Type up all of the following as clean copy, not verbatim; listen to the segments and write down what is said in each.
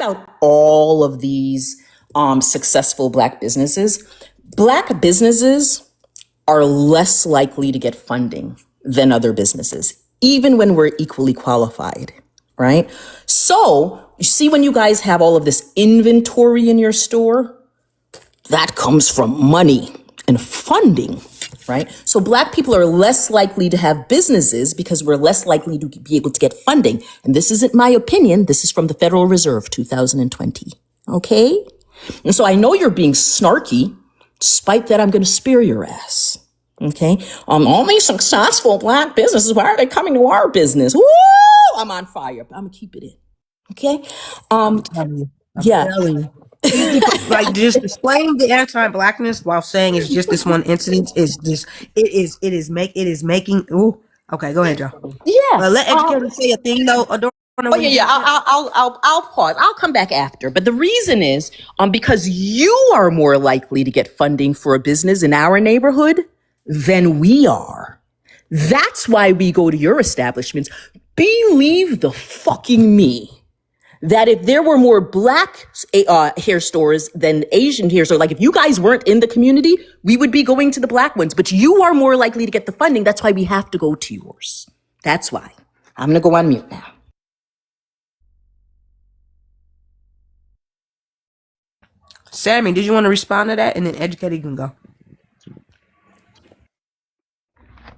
about all of these successful Black businesses are less likely to get funding than other businesses, even when we're equally qualified, right? So you see, when you guys have all of this inventory in your store, that comes from money and funding, right? So Black people are less likely to have businesses because we're less likely to be able to get funding. And this isn't my opinion. This is from the Federal Reserve, 2020. Okay? And so I know you're being snarky. Despite that, I'm going to spear your ass. Okay? All these successful Black businesses, why are they coming to our business? Woo! I'm on fire, but I'm going to keep it in. Okay? I'm Yeah. telling you. Like, just displaying the anti-Blackness while saying it's just this one incident is just it is making. Ooh, okay, go ahead, Joe. Yeah. Let educators say a thing though. Adorna, Oh yeah. I'll pause. I'll come back after. But the reason is, because you are more likely to get funding for a business in our neighborhood than we are. That's why we go to your establishments. Believe the fucking me that if there were more Black hair stores than Asian hair stores, like if you guys weren't in the community, we would be going to the Black ones. But you are more likely to get the funding. That's why we have to go to yours. That's why. I'm going to go on mute now. Sammy, did you want to respond to that? And then educator, you can go.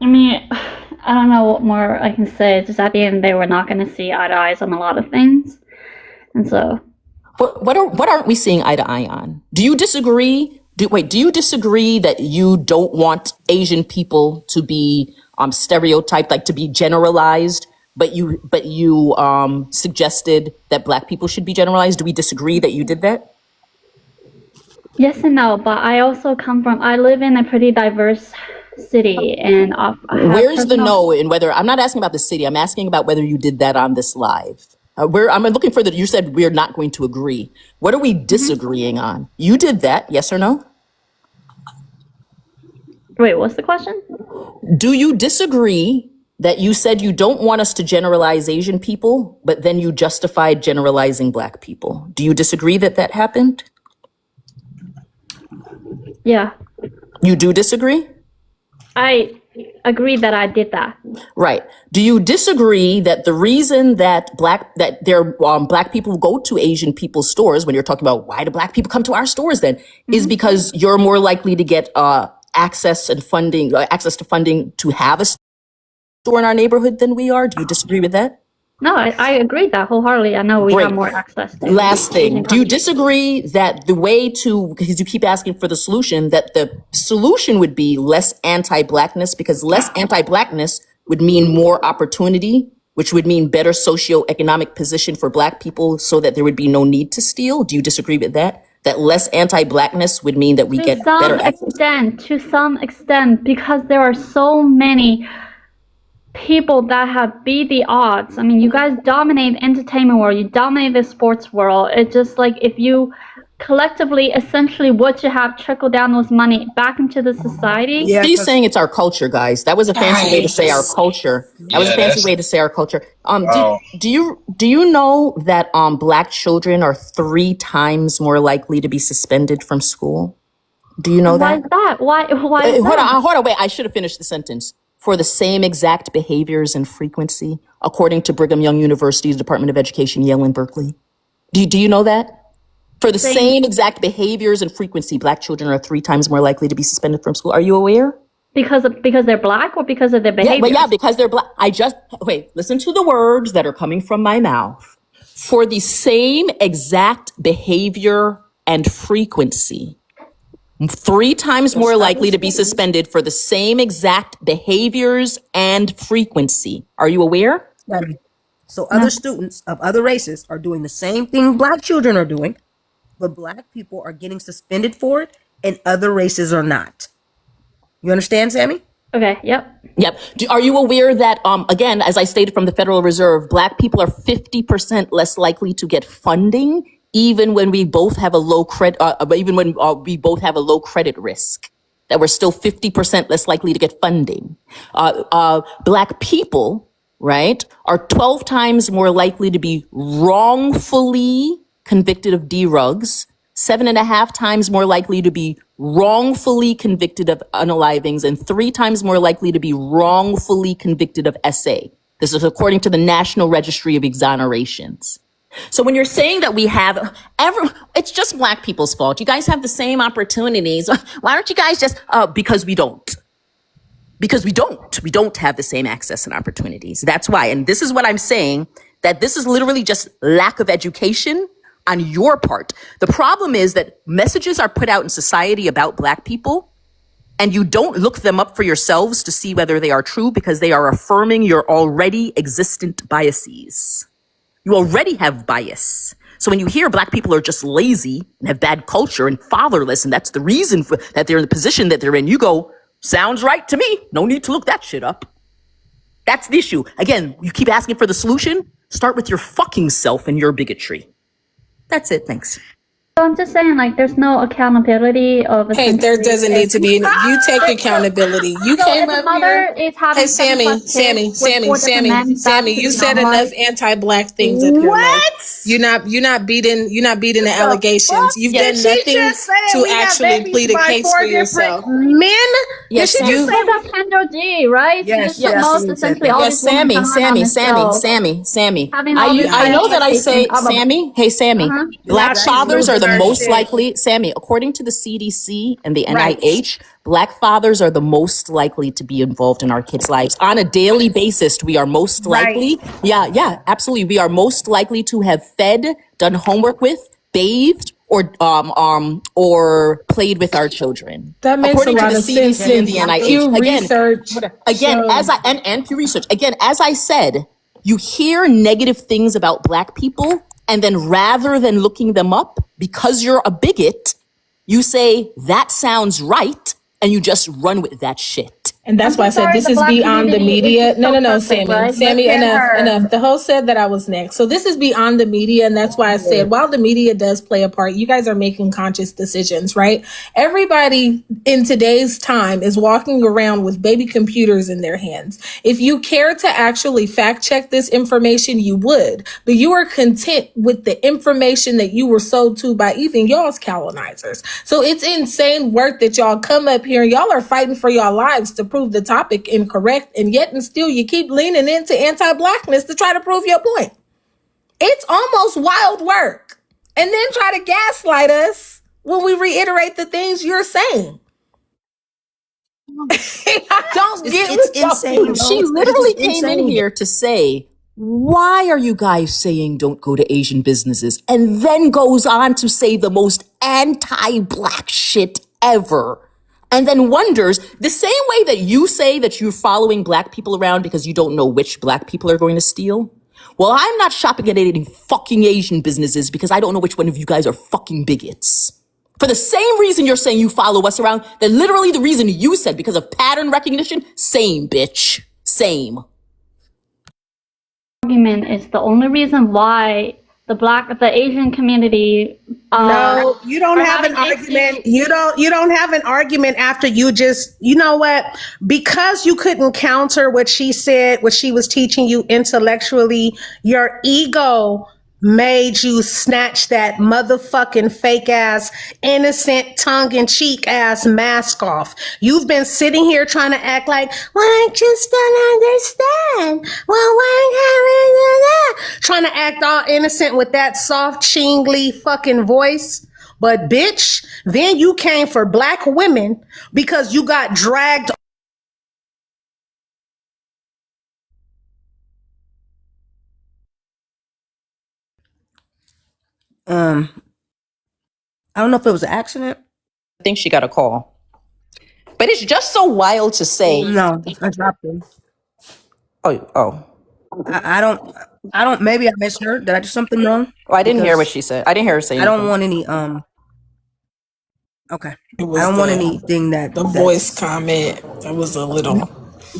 I mean, I don't know what more I can say. It's just at the end, they were not going to see eye to eye on a lot of things. And so, what aren't we seeing eye to eye on? Do you disagree? Do you disagree that you don't want Asian people to be stereotyped, like to be generalized, but you suggested that Black people should be generalized? Do we disagree that you did that? yes and no, but I also I live in a pretty diverse city, and where's the no in whether, I'm not asking about the city, I'm asking about whether you did that on this live. I'm looking for you said we're not going to agree. What are we disagreeing on? You did that, yes or no? Wait, what's the question? Do you disagree that you said you don't want us to generalize Asian people, but then you justified generalizing Black people? Do you disagree that that happened? Yeah. You do disagree? I agree that I did that. Right. Do you disagree that the reason that Black people go to Asian people's stores, when you're talking about why do Black people come to our stores then, is because you're more likely to get access to funding to have a store in our neighborhood than we are? Do you disagree with that? No, I agree that wholeheartedly. I know we have more access to. Last thing, do you disagree that the way to, because you keep asking for the solution, that the solution would be less anti-Blackness, because less anti-Blackness would mean more opportunity, which would mean better socioeconomic position for Black people so that there would be no need to steal? Do you disagree with that? That less anti-Blackness would mean that we get better access? To some extent, because there are so many people that have beat the odds. I mean, you guys dominate the entertainment world, you dominate the sports world. It's just like if you collectively, essentially what you have trickled down those money back into the society. Yeah, she's saying it's our culture, guys. That was a fancy way to say our culture. That was a fancy way to say our culture. Do you know that Black children are 3 times more likely to be suspended from school? Do you know that? Why is that? Why is hold that? on, wait. I should have finished the sentence. For the same exact behaviors and frequency, according to Brigham Young University's Department of Education, Yale and Berkeley. Do you know that? For the same exact behaviors and frequency, Black children are 3 times more likely to be suspended from school. Are you aware? Because they're Black or because of their behavior? Yeah, because they're Black. Listen to the words that are coming from my mouth. For the same exact behavior and frequency, 3 times more likely to be suspended for the same exact behaviors and frequency. Are you aware? So other students of other races are doing the same thing Black children are doing, but Black people are getting suspended for it and other races are not. You understand, Sammy? Okay, yep. Are you aware that, again, as I stated from the Federal Reserve, Black people are 50% less likely to get funding even when we both have a low credit, we both have a low credit risk, that we're still 50% less likely to get funding. Black people, right, are 12 times more likely to be wrongfully convicted of drugs, 7.5 times more likely to be wrongfully convicted of unalivings, and 3 times more likely to be wrongfully convicted of SA. This is according to the National Registry of Exonerations. So when you're saying that we have it's just black people's fault. You guys have the same opportunities. Why don't you guys just, because we don't. Because we don't have the same access and opportunities. That's why. And this is what I'm saying, that this is literally just lack of education on your part. The problem is that messages are put out in society about black people, and you don't look them up for yourselves to see whether they are true, because they are affirming your already existent biases. You already have bias. So when you hear black people are just lazy and have bad culture and fatherless, and that's the reason that they're in the position that they're in, you go, sounds right to me. No need to look that shit up. That's the issue. Again, you keep asking for the solution. Start with your fucking self and your bigotry. That's it. Thanks. So I'm just saying, like, there's no accountability of. Hey, there doesn't need to be. You take accountability. You So came if a up mother here. is having Hey, Sammy, 7+ kids with 4 different men, Sammy. that's You said not enough right. anti-black things up here. What? You're not beating the allegations. You've done nothing to actually plead a case for yourself. Men? Yes, Did she just say It's a Kendall G, right? Yes, She just yes, promotes she said essentially that. all Yes, these women Sammy, coming on the show, Sammy. having all this I know that I say, education of a- Sammy, hey, Sammy, Uh-huh. black She's fathers are the losing her most shit. likely, Sammy, according to the CDC and the Right. NIH, black fathers are the most likely to be involved in our kids' lives. On a daily basis, we are most likely, yeah, absolutely. We are most likely to have fed, done homework with, bathed, or played with our children. That makes According a to lot the of sense. CDC and the Since NIH. Pew research Again, shows- as and Pew Research, again, as I said, you hear negative things about black people, and then rather than looking them up, because you're a bigot, you say, that sounds right, and you just run with that shit. And that's why I said sorry, this the is black beyond the community media. is No, so perfect, Sammy. right? Sammy, Look at enough. her. The host said that I was next. So this is beyond the media. And that's why I said, while the media does play a part, you guys are making conscious decisions, right? Everybody in today's time is walking around with baby computers in their hands. If you care to actually fact check this information, you would. But you are content with the information that you were sold to by even y'all's colonizers. So it's insane work that y'all come up here and y'all are fighting for your lives to prove the topic incorrect, and yet and still you keep leaning into anti-blackness to try to prove your point. It's almost wild work. And then try to gaslight us when we reiterate the things you're saying. I don't get It's what y'all insane. do. She It's literally just came in insane. here to say, why are you guys saying don't go to Asian businesses? And then goes on to say the most anti-black shit ever. And then wonders, the same way that you say that you're following black people around because you don't know which black people are going to steal. Well, I'm not shopping at any fucking Asian businesses because I don't know which one of you guys are fucking bigots. For the same reason you're saying you follow us around, that literally the reason you said because of pattern recognition, same, bitch. Same. Argument is the only reason why the Asian community. No, you don't are have an having argument. issues. You don't have an argument after you just, you know what? Because you couldn't counter what she said, what she was teaching you intellectually, your ego made you snatch that motherfucking fake ass, innocent, tongue in cheek ass mask off. You've been sitting here trying to act like, well, I just don't understand. Well, why can't we do that? Trying to act all innocent with that soft, chingly fucking voice. But bitch, then you came for black women because you got dragged. I don't know if it was an accident. I think she got a call. But it's just so wild to say, No, I dropped it. oh. I don't, maybe I misheard. Did I do something wrong? Well, I didn't hear Because what she said. I didn't hear her say I anything. don't want any, okay. It I was don't want anything that. the voice comment. That was a little.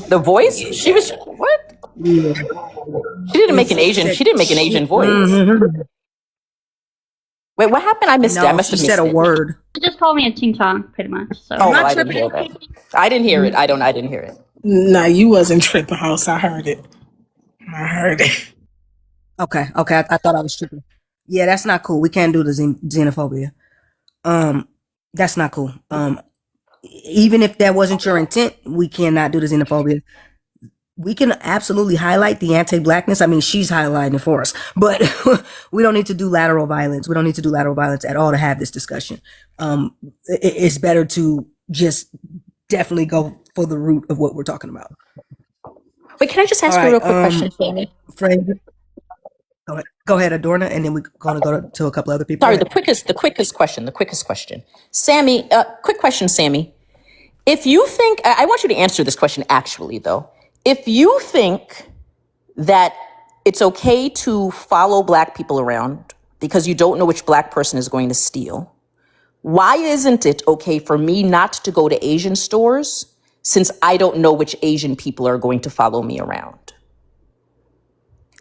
The voice? She was, what? Yeah. She didn't make an Asian voice. Mm-hmm. Wait, what happened? I missed it. I No, must she have said missed a it. word. She just called me a ching chong, pretty much. So. Oh, Not I didn't hear that. I didn't hear it. I didn't hear it. No, you wasn't tripping, house. I heard it. I heard it. Okay. I thought I was tripping. Yeah, that's not cool. We can't do the xenophobia. That's not cool. Even if that wasn't your intent, we cannot do the xenophobia. We can absolutely highlight the anti-blackness. I mean, she's highlighting it for us, but we don't need to do lateral violence. We don't need to do lateral violence at all to have this discussion. It's better to just definitely go for the root of what we're talking about. Wait, can I just ask you a real quick question, Sammy? Fred, go ahead, Adorna, and then we're going to go to a couple other people. Sorry, the quickest question. Sammy, quick question, Sammy. If you think, I want you to answer this question actually, though. If you think that it's okay to follow black people around because you don't know which black person is going to steal, why isn't it okay for me not to go to Asian stores since I don't know which Asian people are going to follow me around?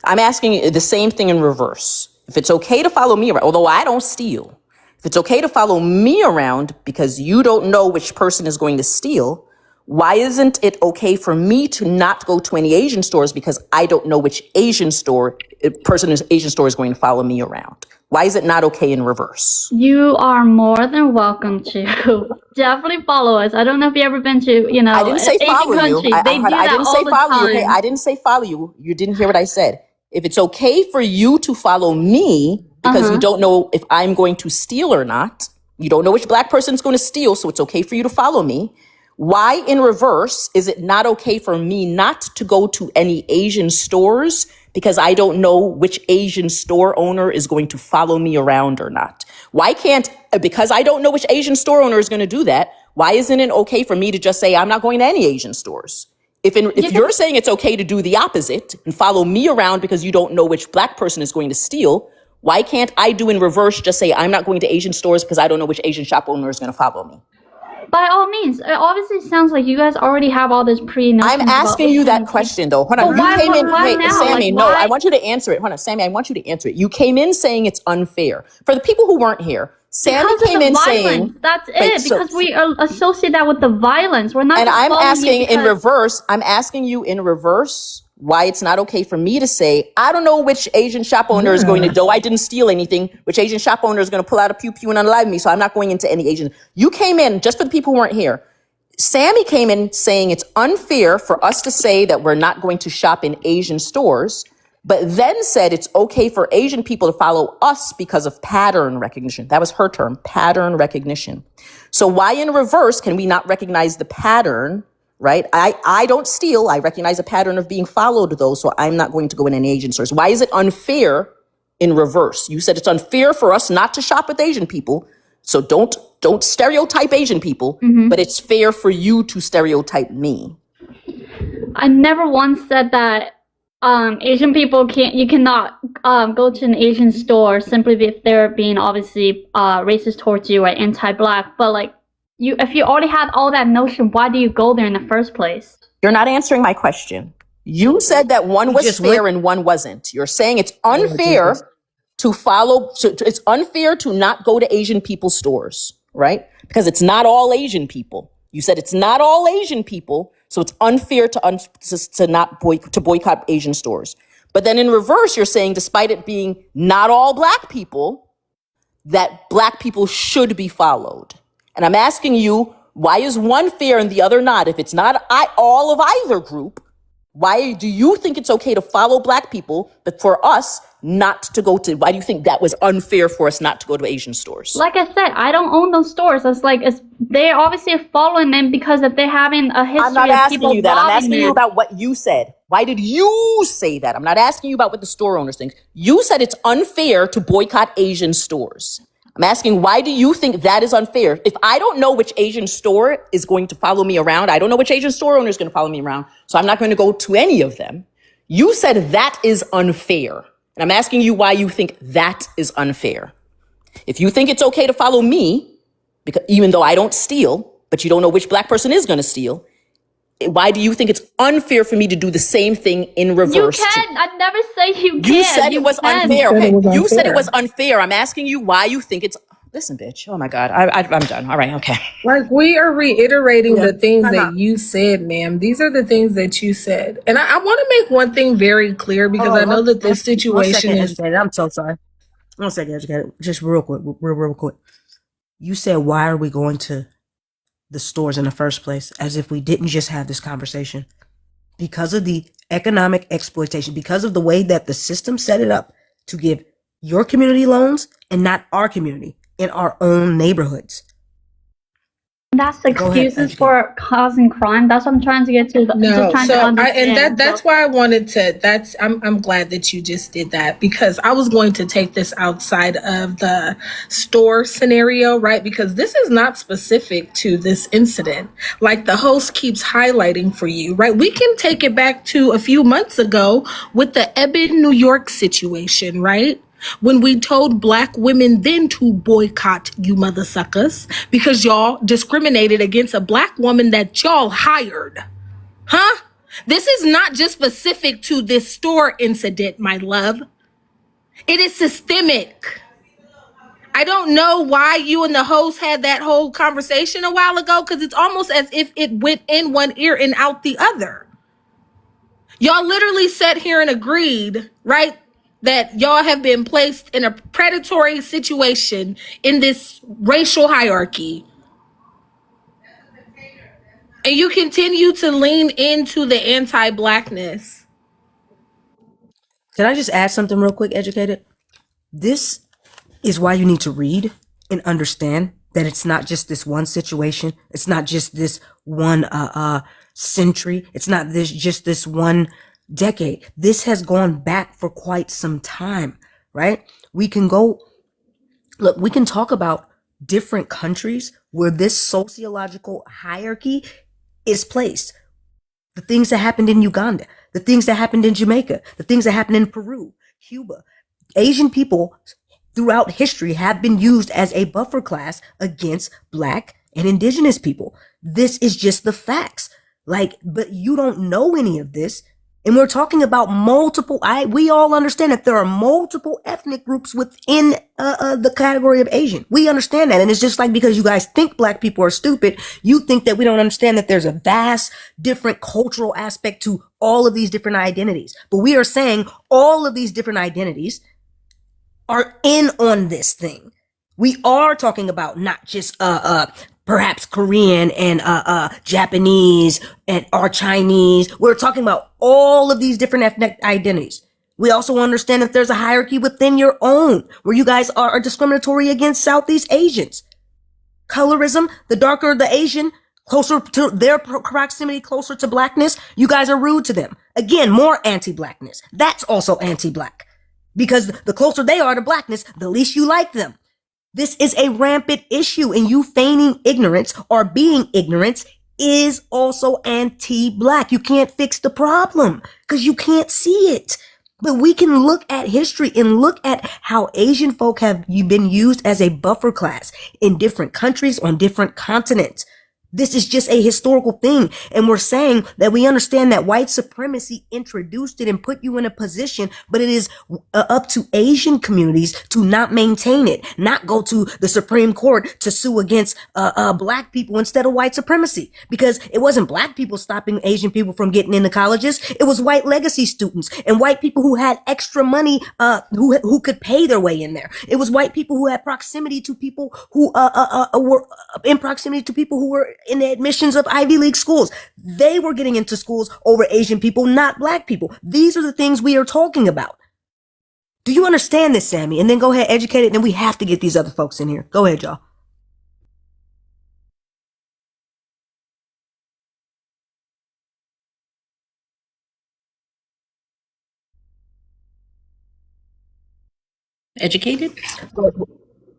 I'm asking you the same thing in reverse. If it's okay to follow me around, although I don't steal, if it's okay to follow me around because you don't know which person is going to steal, why isn't it okay for me to not go to any Asian stores because I don't know which Asian store is going to follow me around? Why is it not okay in reverse? You are more than welcome to definitely follow us. I don't know if you've ever been to, I didn't say follow you. They do that I didn't all say the follow you. time. Okay, I didn't say follow you. You didn't hear what I said. If it's okay for you to follow me because you don't know if I'm going to steal or not, you don't know which black person is going to steal, so it's okay for you to follow me. Why, in reverse, is it not okay for me not to go to any Asian stores because I don't know which Asian store owner is going to follow me around or not? Why can't, because I don't know which Asian store owner is going to do that, why isn't it okay for me to just say I'm not going to any Asian stores? If you're saying it's okay to do the opposite and follow me around because you don't know which black person is going to steal, why can't I do in reverse, just say I'm not going to Asian stores because I don't know which Asian shop owner is going to follow me? By all means, it obviously sounds like you guys already have all this pre-notions. I'm asking you that question, though. Hold on. But You came in. why Wait, now? Sammy, Like, no, why? I want you to answer it. Hold on, Sammy, I want you to answer it. You came in saying it's unfair. For the people who weren't here, Sammy Because came of the in violence. saying. That's Wait, it. Because we associate that with the violence. We're not. And just I'm following you asking in because- reverse. I'm asking you in reverse why it's not okay for me to say I don't know which Asian shop owner is going to. Though I didn't steal anything, which Asian shop owner is going to pull out a pew pew and unalive me. So I'm not going into any Asian. You came in just for the people who weren't here. Sammy came in saying it's unfair for us to say that we're not going to shop in Asian stores, but then said it's okay for Asian people to follow us because of pattern recognition. That was her term, pattern recognition. So why in reverse can we not recognize the pattern, right? I don't steal. I recognize a pattern of being followed, though, so I'm not going to go in any Asian stores. Why is it unfair in reverse? You said it's unfair for us not to shop with Asian people, so don't stereotype Asian people, but it's fair for you to stereotype me. I never once said that Asian people you cannot go to an Asian store simply if they're being obviously racist towards you or anti-black. But like if you already had all that notion, why do you go there in the first place? You're not answering my question. You said that one was fair and one wasn't. You're saying it's unfair to follow. It's unfair to not go to Asian people's stores, right? Because it's not all Asian people. You said it's not all Asian people, so it's unfair to boycott Asian stores. But then in reverse, you're saying, despite it being not all black people, that black people should be followed. And I'm asking you, why is one fair and the other not? If it's not all of either group, why do you think it's okay to follow black people, but for us not to go to, why do you think that was unfair for us not to go to Asian stores? Like I said, I don't own those stores. They're obviously following them because if they're having a history I'm not of asking people you that. I'm asking you robbing about what you said. Why did you say that? I'm not asking you about what the store owners think. You said it's unfair to boycott Asian stores. I'm asking, why do you think that is unfair? If I don't know which Asian store is going to follow me around, I don't know which Asian store owner is going to follow me around, so I'm not going to go to any of them. You said that is unfair. And I'm asking you why you think that is unfair. If you think it's okay to follow me, because even though I don't steal, but you don't know which black person is going to steal, why do you think it's unfair for me to do the same thing in reverse? You can. I never say you can. You said it was unfair. Okay, you said it was unfair. unfair. I'm asking you why you think it's. Listen, bitch. Oh my God, I'm done. All right, okay. Like, we are reiterating the things that you said, ma'am. These are the things that you said. And I want to make one thing very clear because I know that this situation is. I'm so sorry. One second, educated. Just real quick, real quick. You said, why are we going to the stores in the first place? As if we didn't just have this conversation. Because of the economic exploitation, because of the way that the system set it up to give your community loans and not our community in our own neighborhoods. That's excuses for causing crime. That's what I'm trying to get to. No, just trying so to understand. that's why I wanted to. I'm glad that you just did that, because I was going to take this outside of the store scenario, right? Because this is not specific to this incident. Like the host keeps highlighting for you, right? We can take it back to a few months ago with the Eben, New York situation, right? When we told Black women then to boycott you mother suckers because y'all discriminated against a Black woman that y'all hired. Huh? This is not just specific to this store incident, my love. It is systemic. I don't know why you and the host had that whole conversation a while ago, because it's almost as if it went in one ear and out the other. Y'all literally sat here and agreed, right, that y'all have been placed in a predatory situation in this racial hierarchy. And you continue to lean into the anti-Blackness. Can I just add something real quick, educated? This is why you need to read and understand that it's not just this one situation. It's not just this one century. It's not just this one decade. This has gone back for quite some time, right? We can talk about different countries where this sociological hierarchy is placed. The things that happened in Uganda, the things that happened in Jamaica, the things that happened in Peru, Cuba. Asian people throughout history have been used as a buffer class against Black and Indigenous people. This is just the facts. But you don't know any of this. And we're talking about we all understand that there are multiple ethnic groups within the category of Asian. We understand that. And it's just like, because you guys think Black people are stupid, you think that we don't understand that there's a vast different cultural aspect to all of these different identities. But we are saying all of these different identities are in on this thing. We are talking about not just perhaps Korean and Japanese or Chinese. We're talking about all of these different ethnic identities. We also understand that there's a hierarchy within your own, where you guys are discriminatory against Southeast Asians. Colorism, the darker the Asian, closer to their proximity, closer to Blackness, you guys are rude to them. Again, more anti-Blackness. That's also anti-Black. Because the closer they are to Blackness, the least you like them. This is a rampant issue, and you feigning ignorance or being ignorant is also anti-Black. You can't fix the problem because you can't see it. But we can look at history and look at how Asian folk have been used as a buffer class in different countries on different continents. This is just a historical thing. And we're saying that we understand that white supremacy introduced it and put you in a position, but it is up to Asian communities to not maintain it, not go to the Supreme Court to sue against Black people instead of white supremacy. Because it wasn't Black people stopping Asian people from getting into colleges. It was white legacy students and white people who had extra money, who could pay their way in there. It was white people who had proximity to people who were in proximity to people who were in the admissions of Ivy League schools. They were getting into schools over Asian people, not Black people. These are the things we are talking about. Do you understand this, Sammy? And then go ahead, educate it, and then we have to get these other folks in here. Go ahead, y'all. Educated?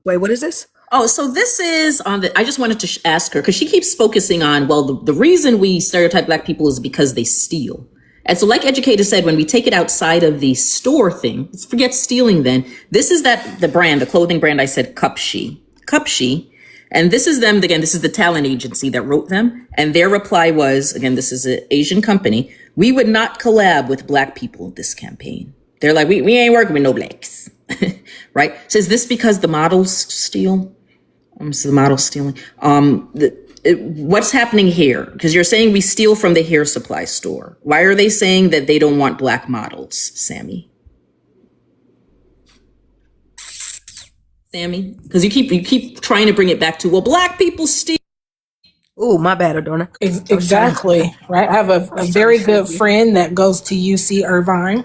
Wait, what is this? Oh, so this is on I just wanted to ask her, because she keeps focusing on, well, the reason we stereotype Black people is because they steal. And so like Educated said, when we take it outside of the store thing, let's forget stealing then. This is the brand, the clothing brand I said, Cupshe. And this is them, again, this is the talent agency that wrote them. And their reply was, again, this is an Asian company, we would not collab with Black people in this campaign. They're like, we ain't working with no Blacks, right? So is this because the models steal? So the model stealing. What's happening here? Because you're saying we steal from the hair supply store. Why are they saying that they don't want Black models, Sammy? Sammy? Because you keep trying to bring it back to, well, black people steal. Oh, my bad, Adorna. Exactly. Right. I have a very good friend that goes to UC Irvine.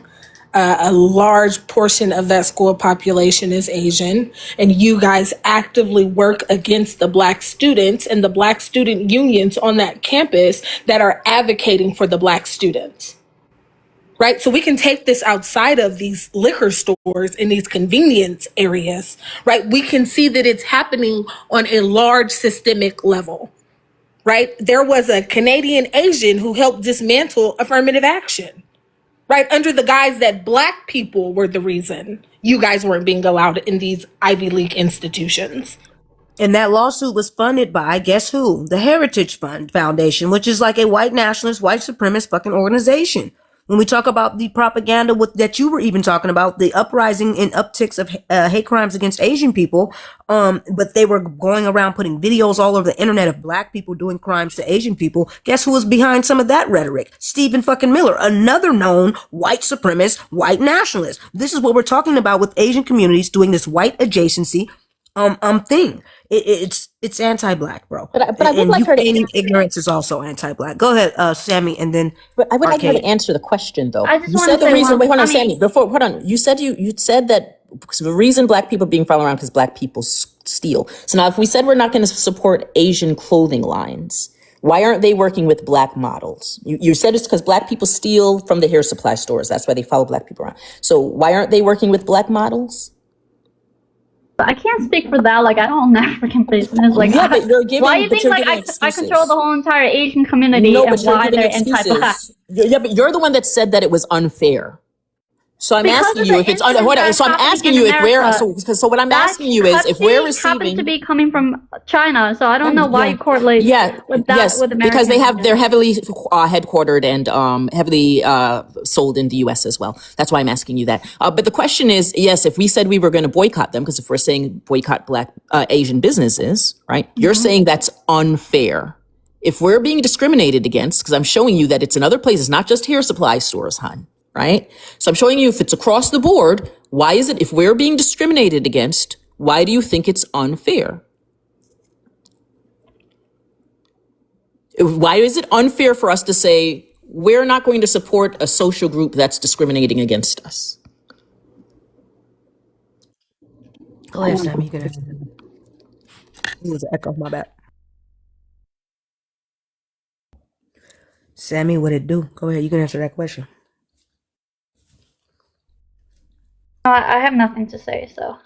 A large portion of that school population is Asian, and you guys actively work against the black students and the black student unions on that campus that are advocating for the black students. Right. So we can take this outside of these liquor stores in these convenience areas. Right. We can see that it's happening on a large systemic level. Right. There was a Canadian Asian who helped dismantle affirmative action. Right, under the guise that black people were the reason you guys weren't being allowed in these Ivy League institutions. And that lawsuit was funded by, guess who? The Heritage Fund Foundation, which is like a white nationalist, white supremacist fucking organization. When we talk about the propaganda that you were even talking about, the uprising and upticks of hate crimes against Asian people, but they were going around putting videos all over the internet of black people doing crimes to Asian people. Guess who was behind some of that rhetoric? Stephen fucking Miller, another known white supremacist, white nationalist. This is what we're talking about with Asian communities doing this white adjacency thing. It's anti-black, bro. But I would like her to. Ignorance is also anti-black. Go ahead, Sammy, and then. But I would like her Arcade. to answer the question, though. I just You wanna said the say reason. one- Wait, hold on, I mean- Sammy. Before, hold on. You said that the reason black people are being followed around because black people steal. So now, if we said we're not going to support Asian clothing lines, why aren't they working with black models? You said it's because black people steal from the hair supply stores. That's why they follow black people around. So why aren't they working with black models? I can't speak for that. Like, I don't own African business. Like, Yeah, but you're giving. why do you but think you're like giving I excuses. control the whole entire Asian community No, and but you're why giving they're anti-black? excuses. Yeah, but you're the one that said that it was unfair. So I'm Because asking of you the if it's incidents hold on. that So I'm happening asking in you if we're America, so what I'm That asking you is if we're country happens to receiving. be coming from China, so I don't know why you correlate with that Yes, with American. because they're heavily headquartered and heavily sold in the U.S. as well. That's why I'm asking you that. But the question is, yes, if we said we were going to boycott them, because if we're saying boycott black Asian businesses, right? You're saying that's unfair. If we're being discriminated against, because I'm showing you that it's in other places, not just hair supply stores, hon. Right? So I'm showing you if it's across the board, why is it, if we're being discriminated against, why do you think it's unfair? Why is it unfair for us to say, we're not going to support a social group that's discriminating against us? Go ahead, Sammy. You can answer. It was an echo. My bad. Sammy, what it do? Go ahead. You can answer that question. I have nothing to say. So,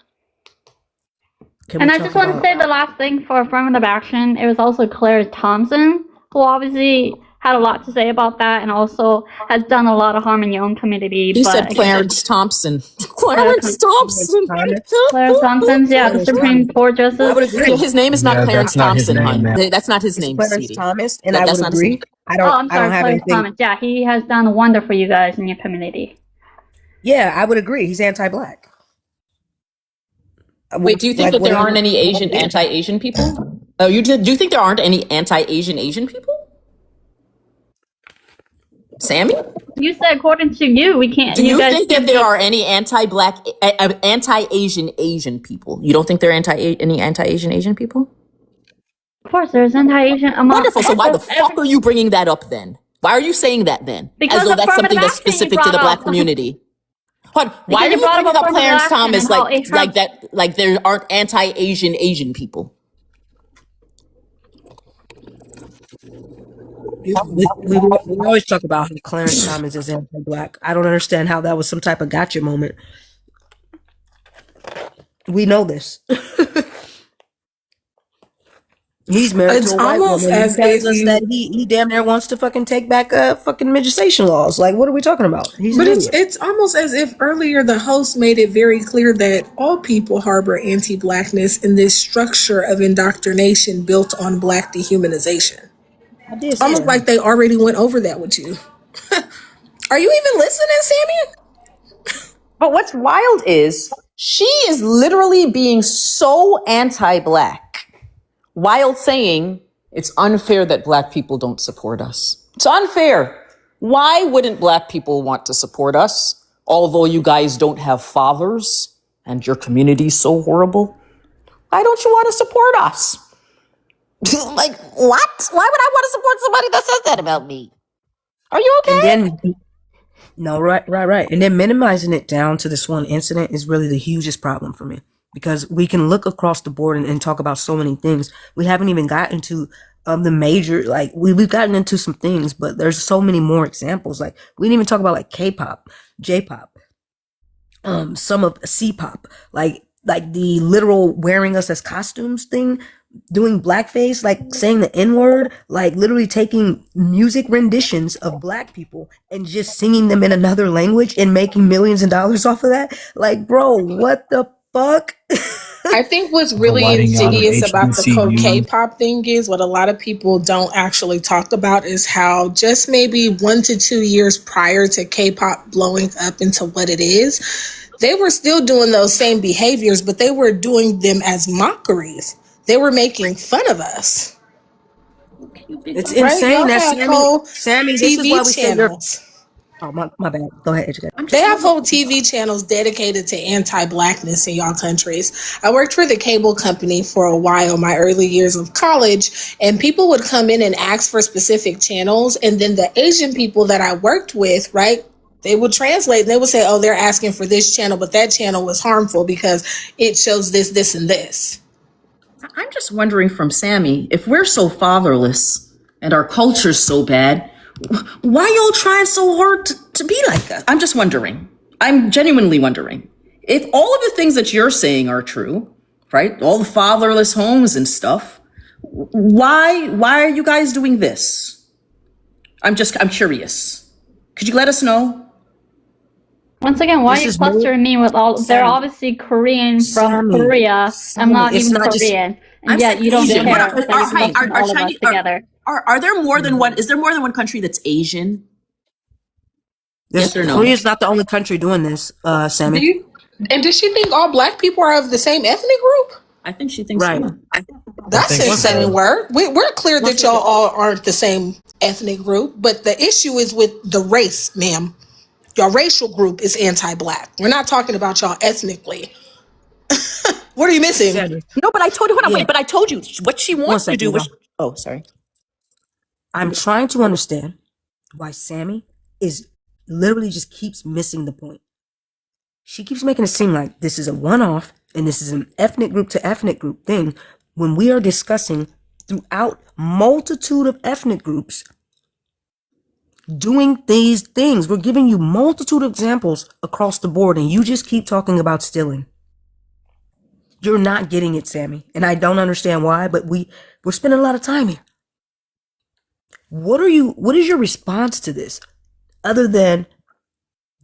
Can and we I talk just want to about- say the last thing for affirmative action. It was also Claire Thompson who obviously had a lot to say about that, and also has done a lot of harm in your own community. You but said Clarence Thompson. Clarence Thompson. Claire Thompson, yeah, the Supreme Court I would Justice. agree. His name is not Yeah, Clarence that's not his Thompson, name, hon. man. That's not his It's name, Clarence sweetie. Thomas, and That's I would not his agree. name. I Oh, don't. I'm I sorry, don't have Claire anything. Thomas. Yeah, he has done a wonder for you guys in your community. Yeah, I would agree. He's anti-black. Wait, do you think that there aren't any anti-Asian people? Oh, do you think there aren't any anti-Asian people? Sammy? You said according to you, we can't. Do you guys think that can't there be- are any anti-black, anti-Asian people? You don't think there are any anti-Asian Asian people? Of course, there's anti-Asian. Wonderful. So why the fuck are you bringing that up then? Why are you saying that then? Because As though that's something affirmative that's action you specific to the brought black up. community. Hold on, why are you you brought up bringing up affirmative Clarence action Thomas and how it like that? Like there aren't anti-Asian people? We always talk about how Clarence Thomas is anti-black. I don't understand how that was some type of gotcha moment. We know this. He's married It's to a white almost woman. as He tells if us you- that he damn near wants to fucking take back fucking midgestation laws. Like, what are we talking about? He's But an it's idiot. it's almost as if earlier the host made it very clear that all people harbor anti-blackness in this structure of indoctrination built on black dehumanization. I did say Almost that. like they already went over that with you. Are you even listening, Sammy? But what's wild is she is literally being so anti-black while saying it's unfair that black people don't support us. It's unfair. Why wouldn't black people want to support us, although you guys don't have fathers and your community's so horrible? Why don't you want to support us? Like, what? Why would I want to support somebody that says that about me? Are you okay? And then, no, right. And then minimizing it down to this one incident is really the hugest problem for me, because we can look across the board and talk about so many things. We haven't even gotten to the major, like we've gotten into some things, but there's so many more examples. Like we didn't even talk about like K-pop, J-pop, some of C-pop, like the literal wearing us as costumes thing, doing blackface, like saying the N-word, like literally taking music renditions of black people and just singing them in another language and making millions of dollars off of that. Like, bro, what the fuck? I think what's really Whiting out of insidious about the HBCU. K-pop thing is what a lot of people don't actually talk about is how just maybe 1 to 2 years prior to K-pop blowing up into what it is, they were still doing those same behaviors, but they were doing them as mockeries. They were making fun of us. It's Right? insane. Y'all That's have whole Sammy, this is TV why we say you're. channels. Oh, my bad. Go ahead, educate. They have whole TV channels dedicated to anti-blackness in y'all countries. I worked for the cable company for a while, my early years of college, and people would come in and ask for specific channels, and then the Asian people that I worked with, right, they would translate and they would say, oh, they're asking for this channel, but that channel was harmful because it shows this, this, and this. I'm just wondering from Sammy, if we're so fatherless and our culture's so bad, why y'all trying so hard to be like us? I'm just wondering. I'm genuinely wondering. If all of the things that you're saying are true, right? All the fatherless homes and stuff, why are you guys doing this? I'm curious. Could you let us know? Once again, why are This you is more- clustering me with all? They're Sammy. obviously Korean from Sammy. Korea. I'm not It's even not just- Korean, and I'm yet saying you don't Asian. care What that you're clustering all of us together. Are there more than one? Is there more than one country that's Asian? Yes or no? Korea's not the only country doing this, Sammy. And does she think all black people are of the same ethnic group? I think she thinks Right. so. That's think insane so. word. We're clear that y'all all aren't the same ethnic group, but the issue is with the race, ma'am. Your racial group is anti-black. We're not talking about y'all ethnically. What are you missing? Sammy, No, but I told you, hold on, Yeah. wait, but I told you what she wants to second, do was, Yvonne. oh, sorry. I'm trying to understand why Sammy is literally just keeps missing the point. She keeps making it seem like this is a one-off and this is an ethnic group to ethnic group thing when we are discussing throughout multitude of ethnic groups doing these things. We're giving you multitude of examples across the board and you just keep talking about stealing. You're not getting it, Sammy. And I don't understand why, but we're spending a lot of time here. What is your response to this? Other than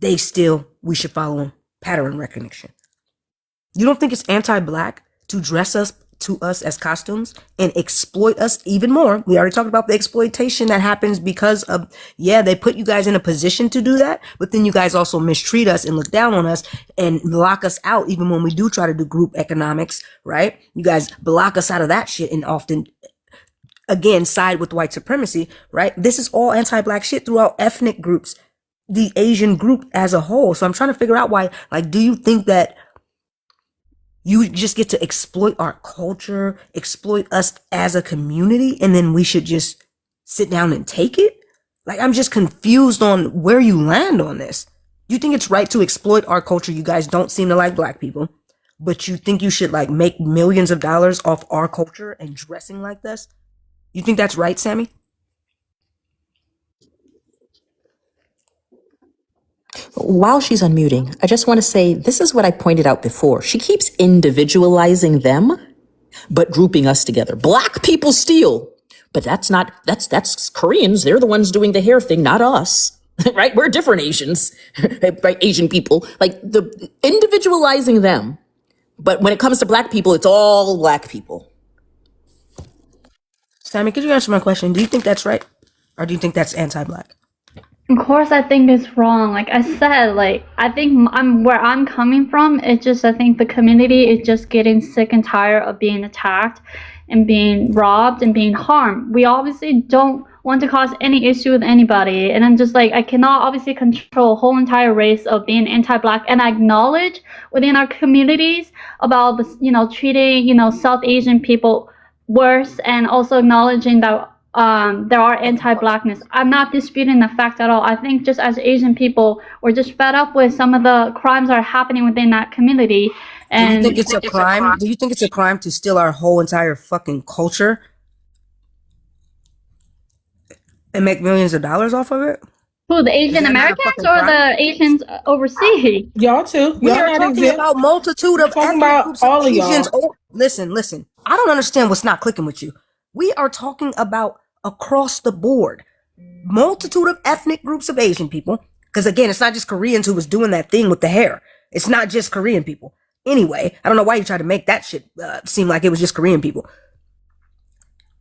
we should follow them, pattern recognition. You don't think it's anti-black to dress us as costumes and exploit us even more? We already talked about the exploitation that happens because of, they put you guys in a position to do that, but then you guys also mistreat us and look down on us and lock us out even when we do try to do group economics, right? You guys block us out of that shit and often, again, side with white supremacy, right? This is all anti-black shit throughout ethnic groups, the Asian group as a whole. So I'm trying to figure out why, like, do you think that you just get to exploit our culture, exploit us as a community, and then we should just sit down and take it? Like, I'm just confused on where you land on this. You think it's right to exploit our culture? You guys don't seem to like black people, but you think you should like make millions of dollars off our culture and dressing like this? You think that's right, Sammy? While she's unmuting, I just want to say this is what I pointed out before. She keeps individualizing them, but grouping us together. Black people steal, but that's Koreans. They're the ones doing the hair thing, not us. Right? We're different Asians, right? Asian people, like the individualizing them. But when it comes to black people, it's all black people. Sammy, could you answer my question? Do you think that's right? Or do you think that's anti-black? Of course, I think it's wrong. Like I said, like I think where I'm coming from. It's just I think the community is just getting sick and tired of being attacked and being robbed and being harmed. We obviously don't want to cause any issue with anybody, and I'm just like I cannot obviously control a whole entire race of being anti-black, and I acknowledge within our communities about this, treating South Asian people worse, and also acknowledging that there are anti-blackness. I'm not disputing the fact at all. I think just as Asian people, we're just fed up with some of the crimes that are happening within that community. And do you think it's a crime? Do you think it's a crime to steal our whole entire fucking culture and make millions of dollars off of it? Who, the Asian Americans or the Asians overseas? Y'all too. We are talking about multitude of ethnic groups of Asians. Oh, listen. I don't understand what's not clicking with you. We are talking about across the board, multitude of ethnic groups of Asian people. Because again, it's not just Koreans who was doing that thing with the hair. It's not just Korean people. Anyway, I don't know why you try to make that shit seem like it was just Korean people.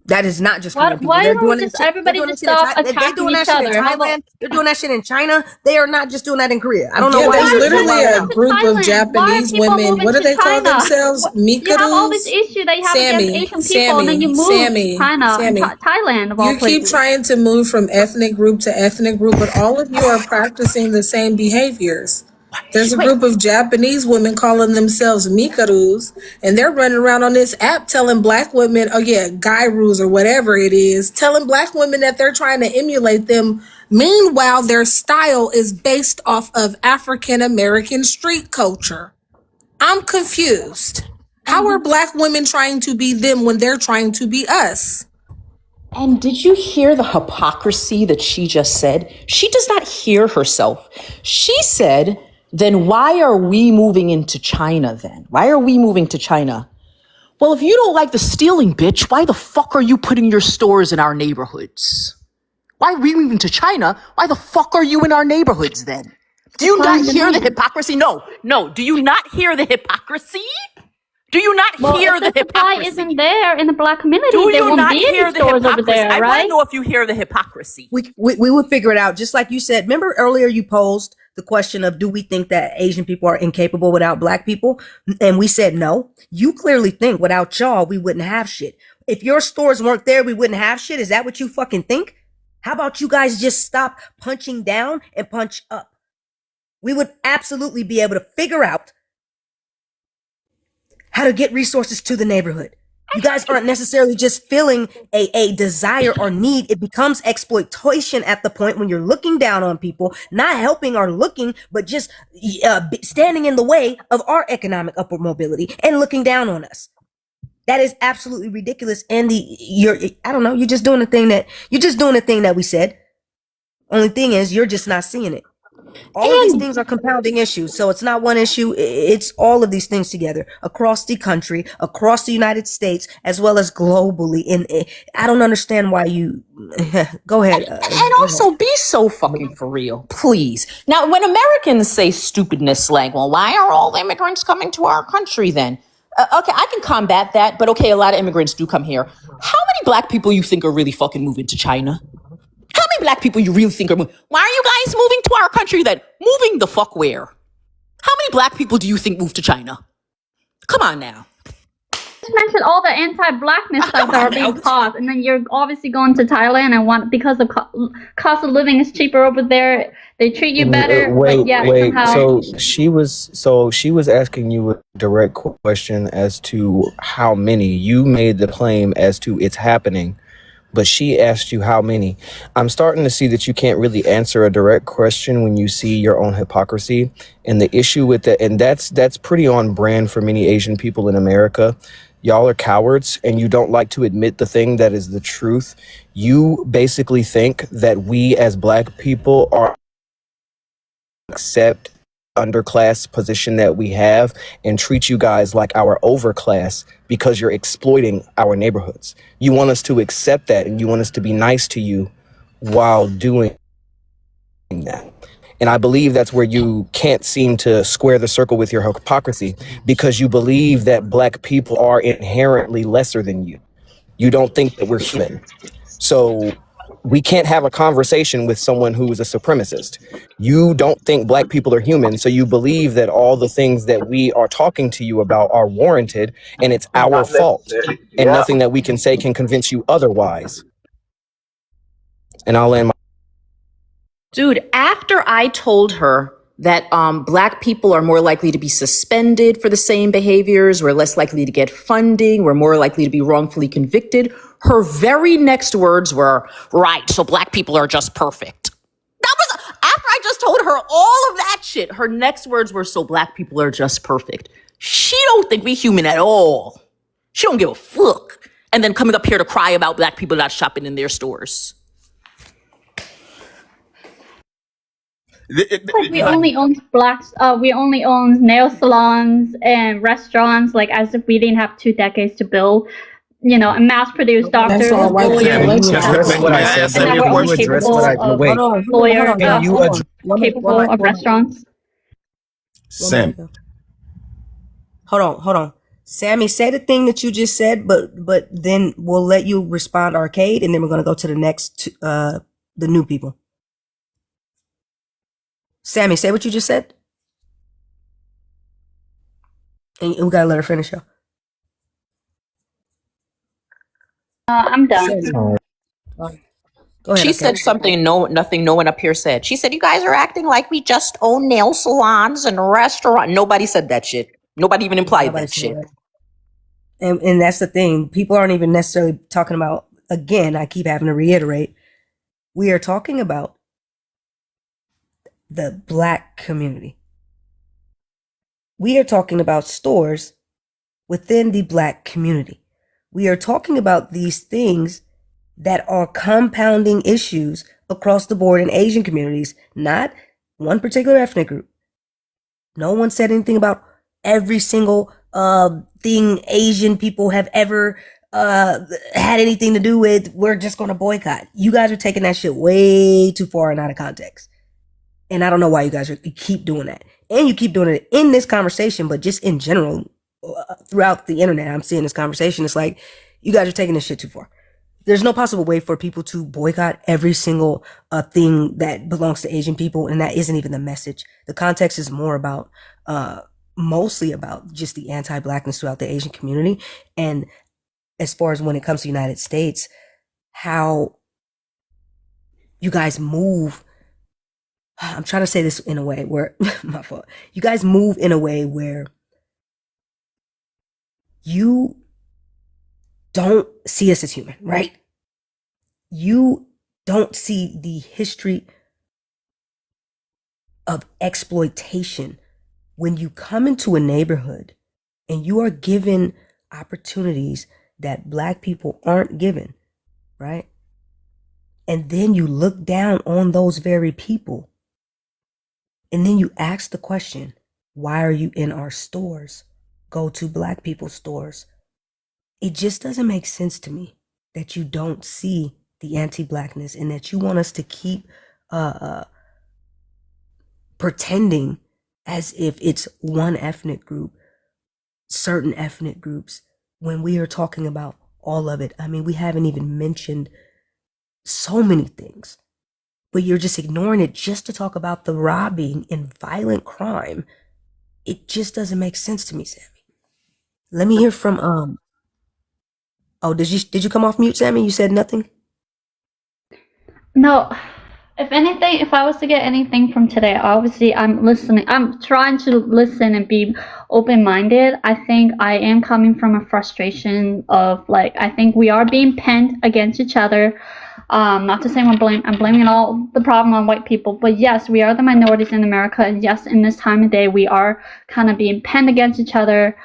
That is not just Korean people. Why don't just everybody just stop attacking each other? They're doing that shit in China. They are not just doing that in Korea. I don't know why. There's literally a group of Japanese women. What do they call themselves? Mikarus? You have all this issue that you have against Asian people, and then you move to China, Thailand, of all places. You keep trying to move from ethnic group to ethnic group, but all of you are practicing the same behaviors. There's a group of Japanese women calling themselves Mikarus, and they're running around on this app telling black women, Gairus or whatever it is, telling black women that they're trying to emulate them. Meanwhile, their style is based off of African American street culture. I'm confused. How are black women trying to be them when they're trying to be us? And did you hear the hypocrisy that she just said? She does not hear herself. She said, then why are we moving into China then? Why are we moving to China? Well, if you don't like the stealing, bitch, why the fuck are you putting your stores in our neighborhoods? Why are we moving to China? Why the fuck are you in our neighborhoods then? Do you not hear the hypocrisy? No. Do you not hear the hypocrisy? Do you not hear the hypocrisy? Supply isn't there in the black community. Do there you won't not be hear any the stores hypocrisy? over there, I right? want to know if you hear the hypocrisy. We would figure it out, just like you said. Remember earlier you posed the question of, do we think that Asian people are incapable without black people? And we said no. You clearly think without y'all, we wouldn't have shit. If your stores weren't there, we wouldn't have shit. Is that what you fucking think? How about you guys just stop punching down and punch up? We would absolutely be able to figure out how to get resources to the neighborhood. You guys aren't necessarily just feeling a desire or need. It becomes exploitation at the point when you're looking down on people, not helping or looking, but just standing in the way of our economic upward mobility and looking down on us. That is absolutely ridiculous. And you're just doing the thing that we said. Only thing is, you're just not seeing it. All of these things are compounding issues. So it's not one issue. It's all of these things together across the country, across the United States, as well as globally. And I don't understand why you go ahead. And also be so fucking for real, please. Now, when Americans say stupidness like, well, why are all the immigrants coming to our country then? Okay, I can combat that. But okay, a lot of immigrants do come here. How many black people you think are really fucking moving to China? How many black people you really think are moving? Why are you guys moving to our country then? Moving the fuck where? How many black people do you think moved to China? Come on now. Just mentioned all the anti-blackness stuff that are being caused, and then you're obviously going to Thailand and because the cost of living is cheaper over there, they treat you better. Wait. Somehow. So she was asking you a direct question as to how many. You made the claim as to it's happening, but she asked you how many. I'm starting to see that you can't really answer a direct question when you see your own hypocrisy. And the issue with that, and that's pretty on brand for many Asian people in America. Y'all are cowards and you don't like to admit the thing that is the truth. You basically think that we as black people are accept underclass position that we have and treat you guys like our overclass because you're exploiting our neighborhoods. You want us to accept that and you want us to be nice to you while doing that. And I believe that's where you can't seem to square the circle with your hypocrisy, because you believe that black people are inherently lesser than you. You don't think that we're human. So we can't have a conversation with someone who is a supremacist. You don't think black people are human, so you believe that all the things that we are talking to you about are warranted, and it's our fault, and nothing that we can say can convince you otherwise. And I'll end my. Dude, after I told her that black people are more likely to be suspended for the same behaviors, we're less likely to get funding, we're more likely to be wrongfully convicted, her very next words were, right, so black people are just perfect. That was after I just told her all of that shit. Her next words were, so black people are just perfect. She don't think we human at all. She don't give a fuck. And then coming up here to cry about black people not shopping in their stores. Like we only own we only own nail salons and restaurants, like as if we didn't have 2 decades to build, and mass produce doctors, That's all white lawyers, privilege. Address what I said. and now we're only capable of Wait. lawyers, Can you address? capable of restaurants. Sam. Hold on. Sammy, say the thing that you just said, but then we'll let you respond, Arcade, and then we're gonna go to the next the new people. Sammy, say what you just said. And we gotta let her finish, y'all. I'm done. Go ahead, She Arcade. said something nothing no one up here said. She said, you guys are acting like we just own nail salons and restaurants. Nobody said that shit. Nobody even implied Nobody that said shit. that. And that's the thing. People aren't even necessarily talking about, again, I keep having to reiterate, we are talking about the black community. We are talking about stores within the black community. We are talking about these things that are compounding issues across the board in Asian communities, not one particular ethnic group. No one said anything about every single thing Asian people have ever had anything to do with. We're just going to boycott. You guys are taking that shit way too far and out of context. And I don't know why you guys you keep doing that. And you keep doing it in this conversation, but just in general, throughout the internet, I'm seeing this conversation. It's like, you guys are taking this shit too far. There's no possible way for people to boycott every single thing that belongs to Asian people. And that isn't even the message. The context is more about, mostly about just the anti-blackness throughout the Asian community. And as far as when it comes to the United States, how you guys move. I'm trying to say this in a way where, my fault. You guys move in a way where you don't see us as human, right? You don't see the history of exploitation when you come into a neighborhood and you are given opportunities that black people aren't given, right? And then you look down on those very people. And then you ask the question, why are you in our stores? Go to black people's stores. It just doesn't make sense to me that you don't see the anti-blackness and that you want us to keep pretending as if it's one ethnic group, certain ethnic groups, when we are talking about all of it. I mean, we haven't even mentioned so many things. But you're just ignoring it just to talk about the robbing and violent crime. It just doesn't make sense to me, Sammy. Let me hear from oh, did you come off mute, Sammy? You said nothing? No, if anything, if I was to get anything from today, obviously I'm listening. I'm trying to listen and be open-minded. I think I am coming from a frustration of, like, I think we are being penned against each other. Not to say I'm blaming all the problem on white people, but yes, we are the minorities in America, and yes, in this time of day, we are kind of being penned against each other.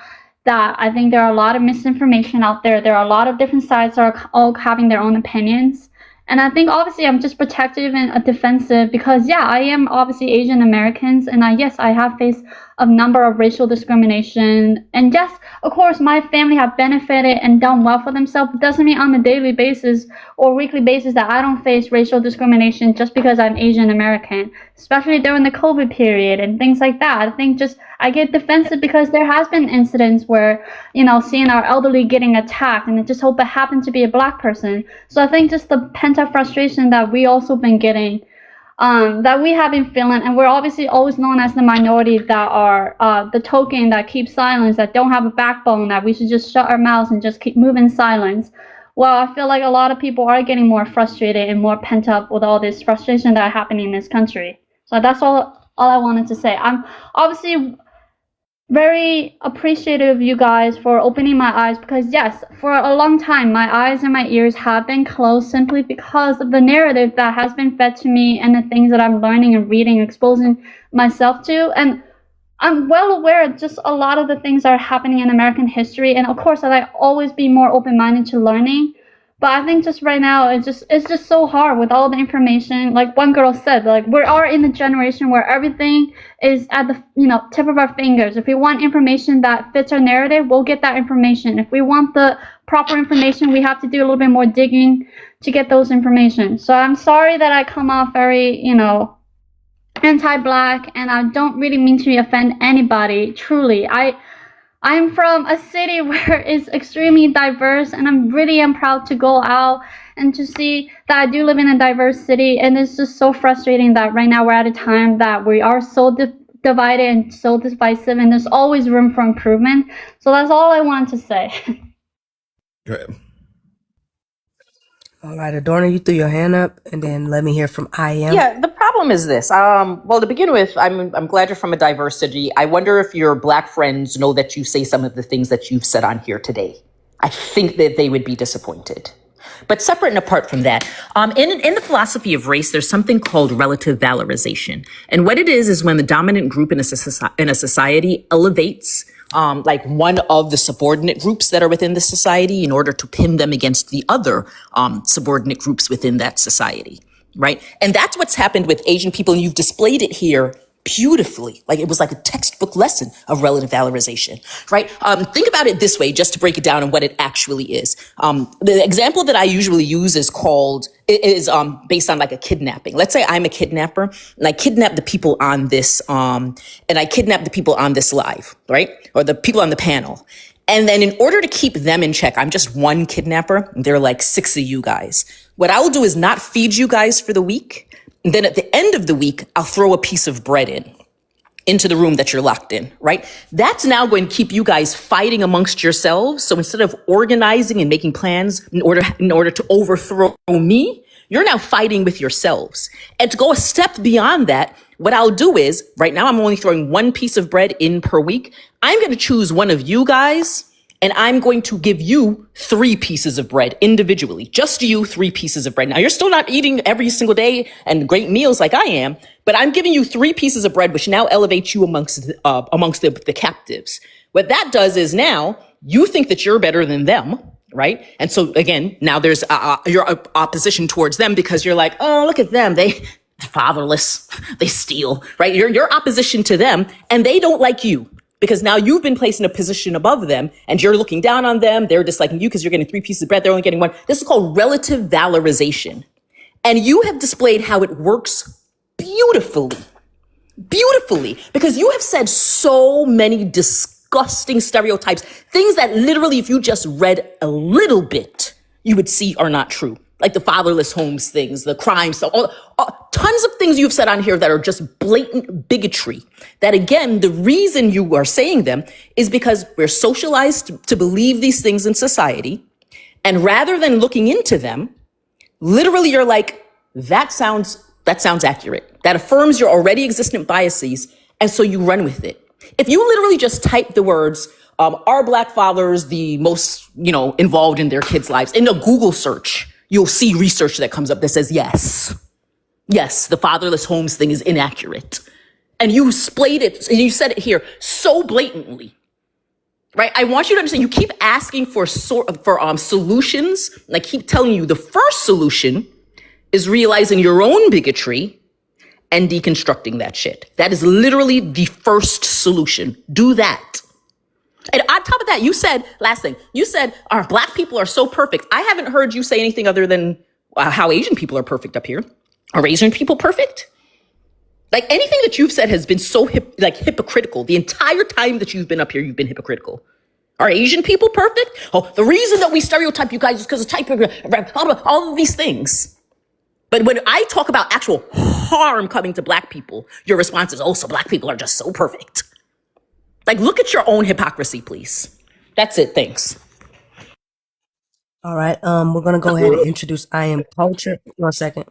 That I think there are a lot of misinformation out there. There are a lot of different sides that are all having their own opinions. And I think obviously I'm just protective and defensive because, yeah, I am obviously Asian Americans. And yes, I have faced a number of racial discrimination. And yes, of course, my family have benefited and done well for themselves. It doesn't mean on a daily basis or weekly basis that I don't face racial discrimination just because I'm Asian American, especially during the COVID period and things like that. I think just I get defensive because there has been incidents where, seeing our elderly getting attacked, and I just hope it happened to be a Black person. So I think just the pent-up frustration that we also been getting, that we have been feeling, and we're obviously always known as the minority that are the token that keeps silence, that don't have a backbone, that we should just shut our mouths and just keep moving in silence. Well, I feel like a lot of people are getting more frustrated and more pent up with all this frustration that are happening in this country. So that's all I wanted to say. I'm obviously very appreciative of you guys for opening my eyes, because yes, for a long time my eyes and my ears have been closed simply because of the narrative that has been fed to me and the things that I'm learning and reading, exposing myself to. And I'm well aware of just a lot of the things that are happening in American history, and of course I'd always be more open-minded to learning. But I think just right now, it's just so hard with all the information. Like one girl said, like we are in the generation where everything is at the tip of our fingers. If we want information that fits our narrative, we'll get that information. If we want the proper information, we have to do a little bit more digging to get those information. So I'm sorry that I come off very, anti-Black, and I don't really mean to offend anybody. Truly, I'm from a city where it's extremely diverse, and I'm really proud to go out and to see that I do live in a diverse city. And it's just so frustrating that right now we're at a time that we are so divided and so divisive, and there's always room for improvement. So that's all I wanted to say. Good. All right, Adorna, you threw your hand up, and then let me hear from IM. Yeah, the problem is this. Well, to begin with, I'm glad you're from a diverse city. I wonder if your Black friends know that you say some of the things that you've said on here today. I think that they would be disappointed. But separate and apart from that, in the philosophy of race, there's something called relative valorization. And what it is when the dominant group in a society elevates like one of the subordinate groups that are within the society in order to pin them against the other subordinate groups within that society, right? And that's what's happened with Asian people, and you've displayed it here beautifully. Like it was like a textbook lesson of relative valorization, right? Think about it this way, just to break it down and what it actually is. The example that I usually use is based on like a kidnapping. Let's say I'm a kidnapper and I kidnap the people on this, live, right? Or the people on the panel. And then in order to keep them in check, I'm just one kidnapper. There are like 6 of you guys. What I will do is not feed you guys for the week. And then at the end of the week, I'll throw a piece of bread into the room that you're locked in, right? That's now going to keep you guys fighting amongst yourselves. So instead of organizing and making plans in order to overthrow me, you're now fighting with yourselves. And to go a step beyond that, what I'll do is, right now I'm only throwing 1 piece of bread in per week. I'm going to choose one of you guys, and I'm going to give you 3 pieces of bread individually. Just you, 3 pieces of bread. Now, you're still not eating every single day and great meals like I am, but I'm giving you 3 pieces of bread, which now elevates you amongst the captives. What that does is now you think that you're better than them, right? And so again, now there's your opposition towards them because you're like, oh, look at them. They're fatherless. They steal, right? Your opposition to them, and they don't like you. Because now you've been placed in a position above them and you're looking down on them. They're disliking you because you're getting 3 pieces of bread. They're only getting 1. This is called relative valorization. And you have displayed how it works beautifully, because you have said so many disgusting stereotypes, things that literally, if you just read a little bit, you would see are not true. Like the fatherless homes things, the crime stuff, tons of things you've said on here that are just blatant bigotry. That again, the reason you are saying them is because we're socialized to believe these things in society. And rather than looking into them, literally you're like, that sounds accurate. That affirms your already existent biases. And so you run with it. If you literally just type the words, are Black fathers the most, involved in their kids' lives in a Google search, you'll see research that comes up that says, yes, the fatherless homes thing is inaccurate. And you displayed it, and you said it here so blatantly, right? I want you to understand, you keep asking for solutions, and I keep telling you the first solution is realizing your own bigotry and deconstructing that shit. That is literally the first solution. Do that. And on top of that, you said, last thing, you said our black people are so perfect. I haven't heard you say anything other than how Asian people are perfect up here. Are Asian people perfect? Like anything that you've said has been so hypocritical. The entire time that you've been up here, you've been hypocritical. Are Asian people perfect? Oh, the reason that we stereotype you guys is because of type of all of these things. But when I talk about actual harm coming to black people, your response is, oh, so black people are just so perfect. Like, look at your own hypocrisy, please. That's it. Thanks. All right. We're gonna go ahead and introduce I Am Culture. One second.